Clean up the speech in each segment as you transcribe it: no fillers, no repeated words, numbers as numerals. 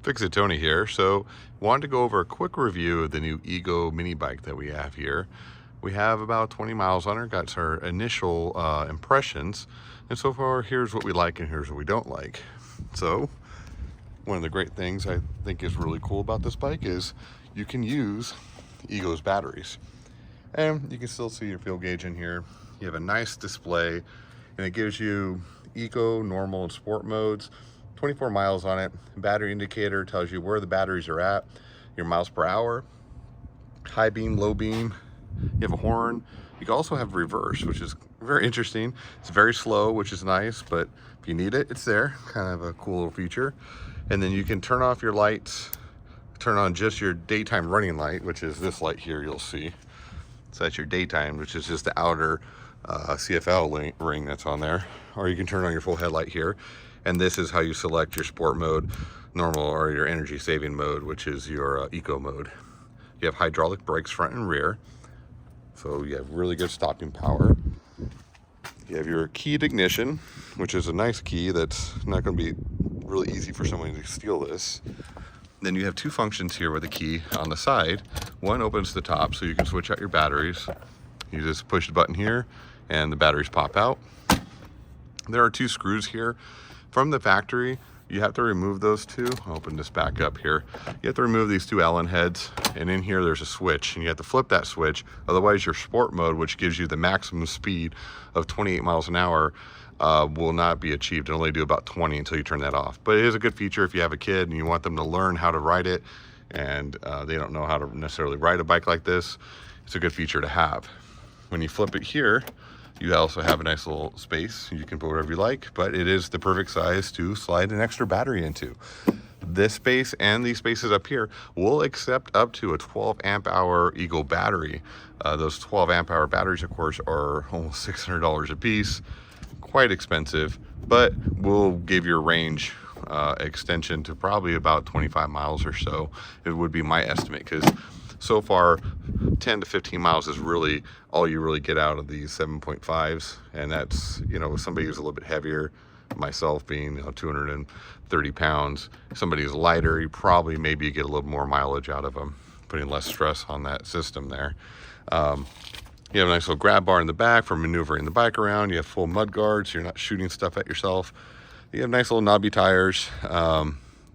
Fix It Tony here. So wanted to go over a quick review of the new Ego mini bike that we have here. We have about 20 miles on her, got our initial impressions. And so far, here's what we like and here's what we don't like. So one of the great things I think is really cool about this bike is you can use Ego's batteries. And you can still see your fuel gauge in here. You have a nice display and it gives you Eco, normal, and sport modes. 24 miles on it. Battery indicator tells you where the batteries are at, your miles per hour, high beam, low beam. You have a horn. You can also have reverse, which is very interesting. It's very slow, which is nice, but if you need it, it's there. Kind of a cool little feature. And then you can turn off your lights, turn on just your daytime running light, which is this light here you'll see. So that's your daytime, which is just the outer CFL ring that's on there. Or you can turn on your full headlight here. And this is how you select your sport mode, normal, or your energy saving mode, which is your eco mode. You have hydraulic brakes front and rear. So you have really good stopping power. You have your keyed ignition, which is a nice key that's not going to be really easy for someone to steal this. Then you have two functions here with the key on the side. One opens the top so you can switch out your batteries. You just push the button here and the batteries pop out. There are two screws here. From the factory, you have to remove those two. I'll open this back up here. You have to remove these two Allen heads, and in here there's a switch, and you have to flip that switch. Otherwise, your sport mode, which gives you the maximum speed of 28 miles an hour, will not be achieved. It'll only do about 20 until you turn that off. But it is a good feature if you have a kid and you want them to learn how to ride it, and they don't know how to necessarily ride a bike like this. It's a good feature to have. When you flip it here, you also have a nice little space. You can put whatever you like, but it is the perfect size to slide an extra battery into. This space and these spaces up here will accept up to a 12 amp hour Ego battery. Those 12 amp hour batteries, of course, are almost $600 a piece. Quite expensive, but will give your range extension to probably about 25 miles or so. It would be my estimate, because so far 10 to 15 miles is really all you really get out of these 7.5s, and that's, you know, somebody who's a little bit heavier, myself being 230 pounds, somebody who's lighter, you probably maybe get a little more mileage out of them, putting less stress on that system there. You have a nice little grab bar in the back for maneuvering the bike around. You have full mud guards, so you're not shooting stuff at yourself. You have nice little knobby tires.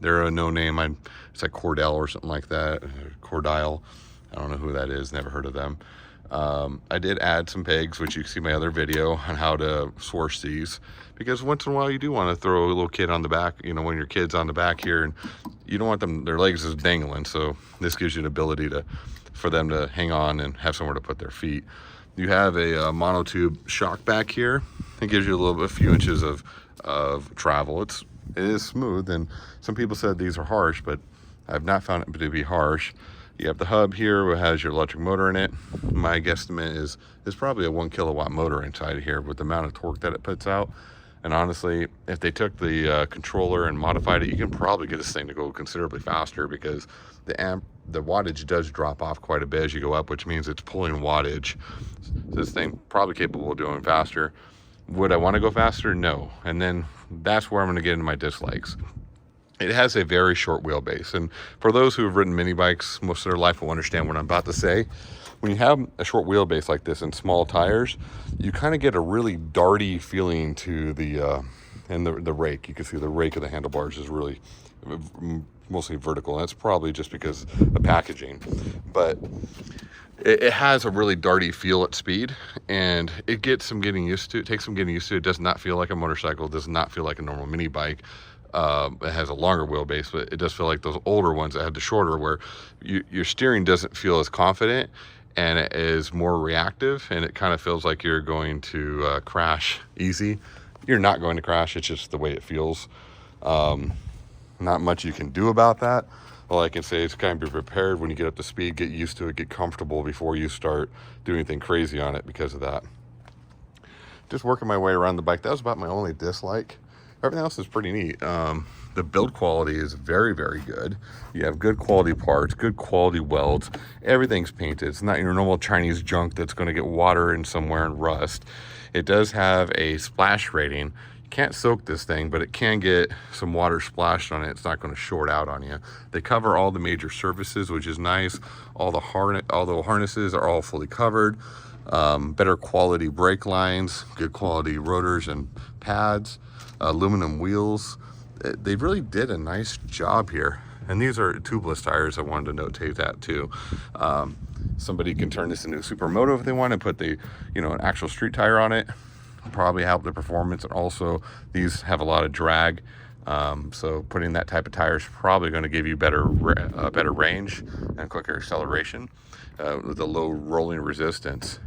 They're a no name. It's like Cordell or something like that. Cordile. I don't know who that is. Never heard of them. I did add some pegs, which you can see my other video on how to source these, because once in a while you do want to throw a little kid on the back, you know, when your kid's on the back here, and you don't want them, their legs is dangling. So this gives you the ability for them to hang on and have somewhere to put their feet. You have a monotube shock back here. It gives you a few inches of travel. It is smooth, and some people said these are harsh, but I've not found it to be harsh. You have the hub here, which has your electric motor in it. My guesstimate is probably a 1 kilowatt motor inside of here with the amount of torque that it puts out. And honestly, if they took the controller and modified it, you can probably get this thing to go considerably faster, because the wattage does drop off quite a bit as you go up, which means it's pulling wattage. So this thing probably capable of doing faster. Would I want to go faster? No. And then that's where I'm going to get into my dislikes. It has a very short wheelbase, and for those who have ridden mini bikes most of their life will understand what I'm about to say. When you have a short wheelbase like this and small tires, you kind of get a really darty feeling to the rake. You can see the rake of the handlebars is really mostly vertical, and that's probably just because of packaging. But it has a really darty feel at speed, and it gets some getting used to. It takes some getting used to. It does not feel like a motorcycle. It does not feel like a normal mini bike. It has a longer wheelbase, but it does feel like those older ones that had the shorter, where your steering doesn't feel as confident and it is more reactive, and it kind of feels like you're going to crash easy. You're not going to crash. It's just the way it feels. Not much you can do about that. All I can say is kind of be prepared when you get up to speed, get used to it, get comfortable before you start doing anything crazy on it because of that. Just working my way around the bike. That was about my only dislike. Everything else is pretty neat. The build quality is very, very good. You have good quality parts, good quality welds. Everything's painted. It's not your normal Chinese junk that's going to get water in somewhere and rust. It does have a splash rating. You Can't soak this thing, but it can get some water splashed on it. It's not going to short out on you. They cover all the major surfaces, which is nice. All the harnesses are all fully covered. Better quality brake lines, good quality rotors and pads, aluminum wheels. They really did a nice job here. And these are tubeless tires. I wanted to notate that too. Somebody can turn this into a Supermoto if they want to put the, an actual street tire on it. Probably help the performance, and also these have a lot of drag, so putting that type of tire is probably going to give you better range and quicker acceleration with a low rolling resistance.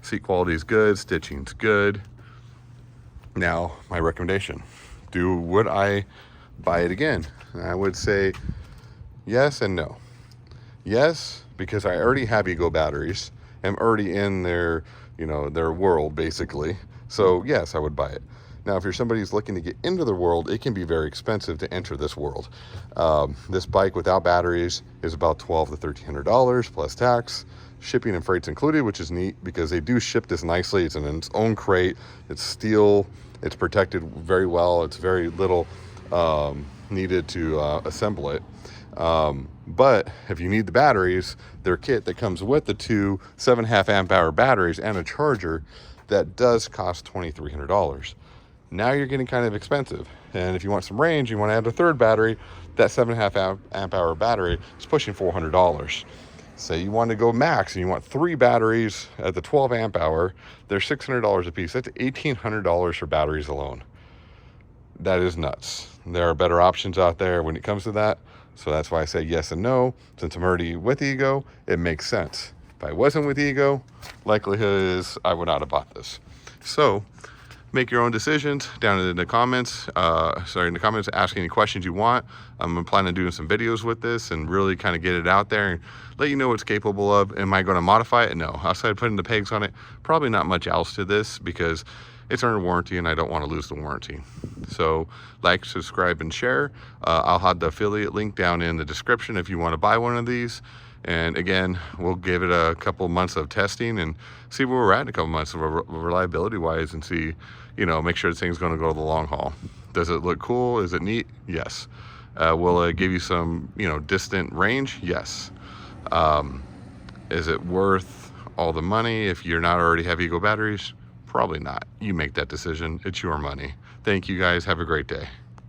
Seat quality is good, stitching's good. Now my recommendation: would I buy it again? I would say yes and no. Yes, because I already have Ego batteries. I'm already in their world basically. So yes, I would buy it. Now, if you're somebody who's looking to get into the world, it can be very expensive to enter this world. This bike without batteries is about $1,200 to $1,300 plus tax, shipping and freight's included, which is neat because they do ship this nicely. It's in its own crate. It's steel. It's protected very well. It's very little needed to assemble it. But if you need the batteries, their kit that comes with the two 7.5 amp hour batteries and a charger, that does cost $2,300. Now you're getting kind of expensive. And if you want some range, you want to add a third battery, that 7.5 amp hour battery is pushing $400. Say you want to go max and you want 3 batteries at the 12 amp hour, they're $600 a piece. That's $1,800 for batteries alone. That is nuts. There are better options out there when it comes to that. So that's why I say yes and no. Since I'm already with Ego, it makes sense. If I wasn't with Ego, likelihood is I would not have bought this. So make your own decisions down in the comments. In the comments, ask any questions you want. I'm planning on doing some videos with this and really kind of get it out there and let you know what it's capable of. Am I going to modify it? No. Outside of putting the pegs on it, probably not much else to this because it's under warranty and I don't want to lose the warranty. So like, subscribe, and share. I'll have the affiliate link down in the description if you want to buy one of these. And again, we'll give it a couple months of testing and see where we're at in a couple months of reliability wise, and see, make sure this thing's going to go the long haul. Does it look cool? Is it neat? Yes. Will it give you some, distant range? Yes. Is it worth all the money if you're not already have Ego batteries? Probably not. You make that decision. It's your money. Thank you guys. Have a great day.